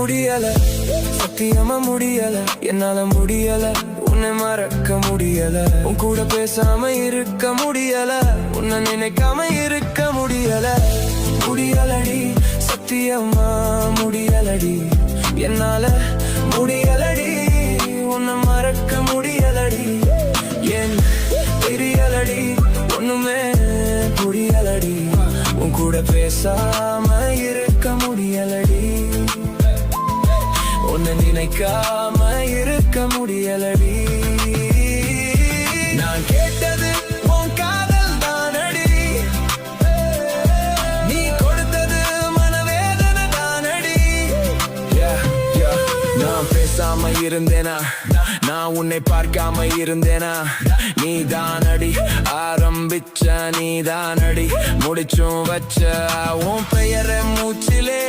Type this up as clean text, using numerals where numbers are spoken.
முடியல, சத்தியமா முடியல, என்னால முடியல உன்னை மறக்க முடியல. உன் கூட பேசாம இருக்க முடியல, உன்னை நினைக்காம இருக்க முடியல. முடியலடி, சத்தியமா முடியலடி, என்னால முடியலடி உன்னை மறக்க முடியலடி. ஏன் தெரியலடி, ஒண்ணுமே புரியலடி, உன் கூட பேசாம இருக்க முடியலடி, உன்னை நினைக்காம இருக்க முடியலடி. நான் கேட்டது உன் காதல் தானடி, நீ கொடுத்தது மனவேதனை தானடி. நான் பேசாம இருந்தேனா, நான் உன்னை பார்க்காம இருந்தேனா, நீ தானடி ஆரம்பிச்ச, நீ தானடி முடிச்சும் வச்ச. உன் பெயரை மூச்சிலே